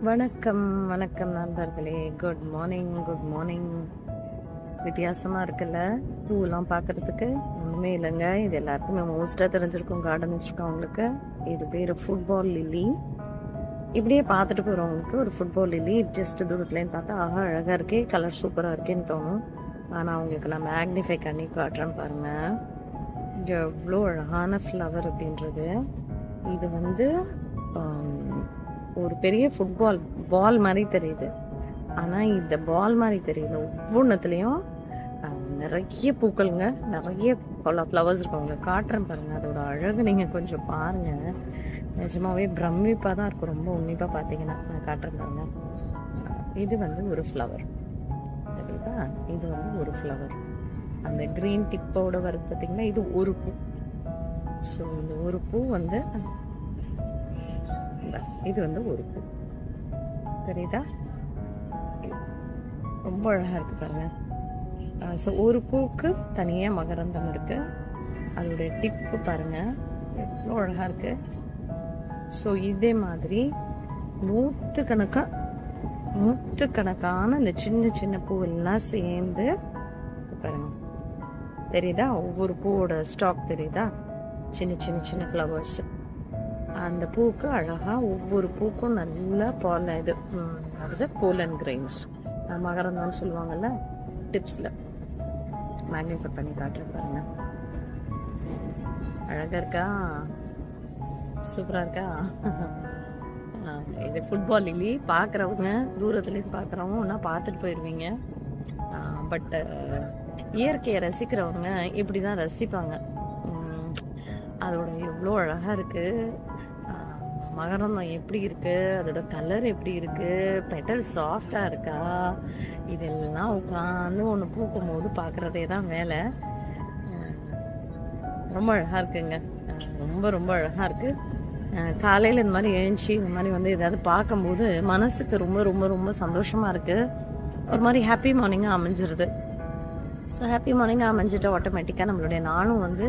வணக்கம், வணக்கம் நண்பர்களே. Good morning, good morning. வித்தியாசமாக இருக்குல்ல பூவெல்லாம் பார்க்குறதுக்கு? ஒன்றுமே இல்லைங்க. இது எல்லாருக்குமே மோஸ்ட்டாக தெரிஞ்சிருக்கும் கார்டன் வச்சுருக்கவங்களுக்கு. இது பேர் ஃபுட்பால் லில்லி. இப்படியே பார்த்துட்டு போகிறவங்களுக்கு ஒரு ஃபுட்பால் லில்லி ஜஸ்ட் தூரத்துலேருந்து பார்த்தா ஆஹா அழகாக இருக்கே, கலர் சூப்பராக இருக்கேன்னு தோணும். ஆனால் அவங்களுக்கு நான் மேக்னிஃபை பண்ணி காட்டுறேன் பாருங்கள். எவ்வளோ அழகான ஃப்ளவர் அப்படின்றது. இது வந்து ஒரு பெரிய ஃபுட்பால் பால் மாதிரி தெரியுது. ஆனால் இந்த பால் மாதிரி தெரியல. ஒவ்வொன்றத்துலேயும் நிறைய பூக்கள்ங்க, நிறைய ஃப்ளவர்ஸ் இருக்கவங்க காட்டுறேன் பாருங்கள். அதோட அழகு நீங்கள் கொஞ்சம் பாருங்கள். நிஜமாவே பிரமிப்பாக தான் இருக்கும். ரொம்ப உன்னிப்பாக பார்த்தீங்கன்னா நான் காட்டுறேன் பாருங்கள். இது வந்து ஒரு ஃப்ளவர் சரிங்களா? இது வந்து ஒரு ஃப்ளவர். அந்த க்ரீன் டிப்போட வருது பார்த்தீங்கன்னா, இது ஒரு பூ. ஸோ இந்த ஒரு பூ வந்து இது வந்து ஒரு பூ தெரியுதா? ரொம்ப அழகா இருக்கு பாருங்க. ஸோ ஒரு பூக்கு தனியாக மகரந்தம் இருக்கு. அதோடைய டிப்பு பாருங்க எவ்வளோ அழகா இருக்கு. ஸோ இதே மாதிரி நூற்றுக்கணக்கான இந்த சின்ன சின்ன பூவெல்லாம் சேர்ந்து பாருங்க. தெரியுதா? ஒவ்வொரு பூவோட ஸ்டாக் தெரியுதா? சின்ன சின்ன சின்ன ஃப்ளவர்ஸ். அந்த பூக்கு அழகா ஒவ்வொரு பூக்கும் நல்லா போலன் கிரெயின்ஸ் மகரந்தம்னு சொல்லுவாங்கல்ல டிப்ஸில். மேக்னிஃபை பண்ணி காட்டுறேன் பாருங்க. அழகா இருக்கா? சூப்பராக இருக்கா? இது ஃபுட்பால் லில்லி. பார்க்குறவங்க தூரத்துலேருந்து பார்க்குறவங்க ஒன்றா பார்த்துட்டு போயிடுவீங்க. பட் இயற்கையை ரசிக்கிறவங்க இப்படி தான் ரசிப்பாங்க. அதோட எவ்வளோ அழகாக இருக்குது. மகரந்தம் எப்படி இருக்குது, அதோட கலர் எப்படி இருக்குது, பெட்டல் சாஃப்டாக இருக்கா, இதெல்லாம் உட்காந்து ஒன்று பூக்கும் போது பார்க்குறதே தான் வேலை. ரொம்ப அழகாக இருக்குங்க. ரொம்ப ரொம்ப அழகாக இருக்குது. காலையில் இந்த மாதிரி எழுந்துச்சி இந்த மாதிரி வந்து ஏதாவது பார்க்கும்போது மனசுக்கு ரொம்ப ரொம்ப ரொம்ப சந்தோஷமாக இருக்குது. ஒரு மாதிரி ஹாப்பி மார்னிங்காக அமைஞ்சிருது. ஸோ ஹாப்பி மார்னிங்காக அமைஞ்சிட்டு ஆட்டோமேட்டிக்காக நம்மளுடைய நாளும் வந்து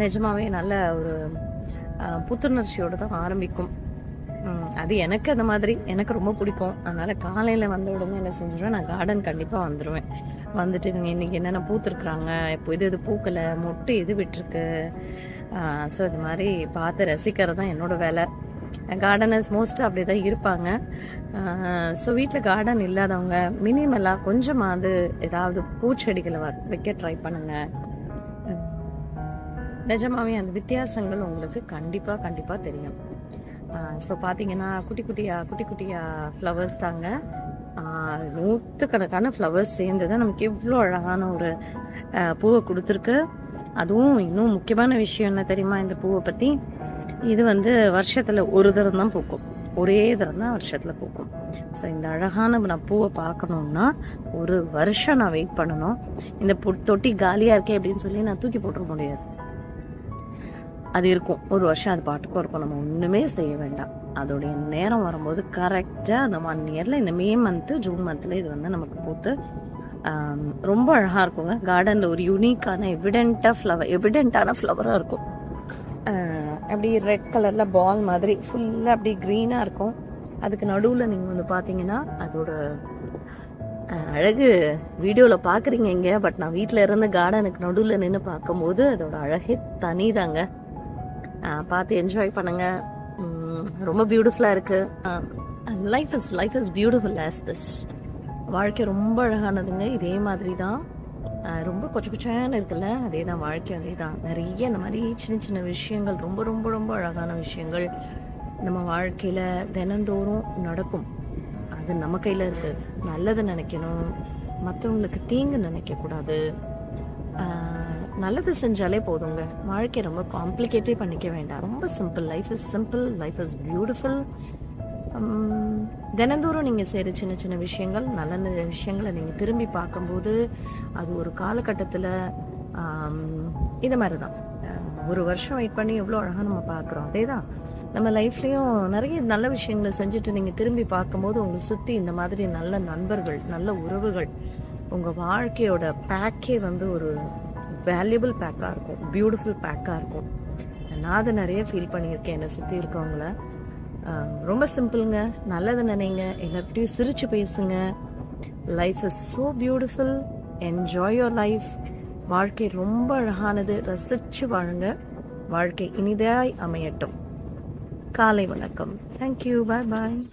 நிஜமாவே நல்ல ஒரு புத்துணர்ச்சியோடு தான் ஆரம்பிக்கும். அது எனக்கு அந்த மாதிரி எனக்கு ரொம்ப பிடிக்கும். அதனால் காலையில் வந்த உடனே என்ன செஞ்சிடுவேன், நான் கார்டன் கண்டிப்பாக வந்துடுவேன். வந்துட்டு இவங்க இன்றைக்கி என்னென்ன பூத்துருக்குறாங்க, இப்போ இது பூக்கலை, மொட்டு எது விட்டுருக்கு, ஸோ இது மாதிரி பார்த்து ரசிக்கிறது தான் என்னோடய வேலை. கார்டனர்ஸ் மோஸ்ட்டாக அப்படி தான் இருப்பாங்க. ஸோ வீட்டில் கார்டன் இல்லாதவங்க மினிமலாக கொஞ்சமாவது ஏதாவது பூச்செடிகளை வைக்க ட்ரை பண்ணுங்கள். நிஜமாவே அந்த வித்தியாசங்கள் உங்களுக்கு கண்டிப்பாக தெரியும். ஸோ பார்த்தீங்கன்னா குட்டி குட்டியாக ஃப்ளவர்ஸ் தாங்க. நூற்றுக்கணக்கான ஃப்ளவர்ஸ் சேர்ந்து தான் நமக்கு எவ்வளோ அழகான ஒரு பூவை கொடுத்துருக்கு. அதுவும் இன்னும் முக்கியமான விஷயம் என்ன தெரியுமா இந்த பூவை பற்றி? இது வந்து வருஷத்தில் ஒரு தரம் தான் பூக்கும். ஒரே தரம் தான் வருஷத்தில் பூக்கும். ஸோ இந்த அழகான நான் பூவை பார்க்கணுன்னா ஒரு வருஷம் நான் வெயிட் பண்ணணும். இந்த தொட்டி காலியாக இருக்கே அப்படின்னு சொல்லி நான் தூக்கி போட்டுற முடியாது. அது இருக்கும் ஒரு வருஷம், அது பாட்டுக்கும் இருக்கும். நம்ம ஒன்றுமே செய்ய வேண்டாம். அதோடைய நேரம் வரும்போது கரெக்டாக அந்த 1 இயரில் இந்த மே மந்த்து ஜூன் மந்தில் இது வந்து நமக்கு பூத்து ரொம்ப அழகாக இருக்குங்க. கார்டனில் ஒரு யூனிக்கான எவிடெண்ட்டான ஃப்ளவராக இருக்கும். அப்படி ரெட் கலரில் பால் மாதிரி ஃபுல்லாக அப்படி க்ரீனாக இருக்கும். அதுக்கு நடுவில் நீங்கள் வந்து பார்த்தீங்கன்னா அதோட அழகு வீடியோவில் பார்க்குறீங்க இங்கே. பட் நான் வீட்டில் இருந்து கார்டனுக்கு நடுவில் நின்று பார்க்கும்போது அதோட அழகே தனிதாங்க. பார்த்து என்ஜாய் பண்ணுங்கள். ரொம்ப பியூட்டிஃபுல்லாக இருக்குது. Life is beautiful as this. வாழ்க்கை ரொம்ப அழகானதுங்க. இதே மாதிரி தான் ரொம்ப கொச்சன்னு இருக்குல்ல, அதே தான் வாழ்க்கை. அதே தான் நிறைய இந்த மாதிரி சின்ன சின்ன விஷயங்கள் ரொம்ப ரொம்ப ரொம்ப அழகான விஷயங்கள் நம்ம வாழ்க்கையில் தினந்தோறும் நடக்கும். அது நம்ம கையில் இருக்குது. நல்லதை நினைக்கணும், மற்றவங்களுக்கு தீங்கு நினைக்கக்கூடாது. நல்லது செஞ்சாலே போதுங்க. வாழ்க்கை ரொம்ப காம்ப்ளிகேட்டே பண்ணிக்க வேண்டாம். ரொம்ப simple. Life is simple, life is beautiful. தினந்தோறும் நீங்கள் செய்கிற சின்ன சின்ன விஷயங்கள், நல்ல நல்ல விஷயங்களை நீங்கள் திரும்பி பார்க்கும்போது அது ஒரு காலகட்டத்தில் இது மாதிரி தான். ஒரு வருஷம் வெயிட் பண்ணி எவ்வளோ அழகாக நம்ம பார்க்குறோம். அதே தான் நம்ம லைஃப்லேயும் நிறைய நல்ல விஷயங்களை செஞ்சுட்டு நீங்கள் திரும்பி பார்க்கும்போது உங்களை சுற்றி இந்த மாதிரி நல்ல நண்பர்கள், நல்ல உறவுகள், உங்கள் வாழ்க்கையோட பேக்கே வந்து ஒரு வேல்யூபிள் பேக்காக இருக்கும், பியூட்டிஃபுல் பேக்காக இருக்கும். நான் அதை நிறைய ஃபீல் பண்ணியிருக்கேன் என்னை சுற்றி இருக்கவங்கள. ரொம்ப சிம்பிளுங்க. நல்லது நினைங்க, எல்லார்கிட்டையும் சிரித்து பேசுங்க. Life is so beautiful. Enjoy your life. வாழ்க்கை ரொம்ப அழகானது. ரசித்து வாழுங்க. வாழ்க்கை இனிதாய் அமையட்டும். காலை வணக்கம். தேங்க்யூ. பாய் பாய்.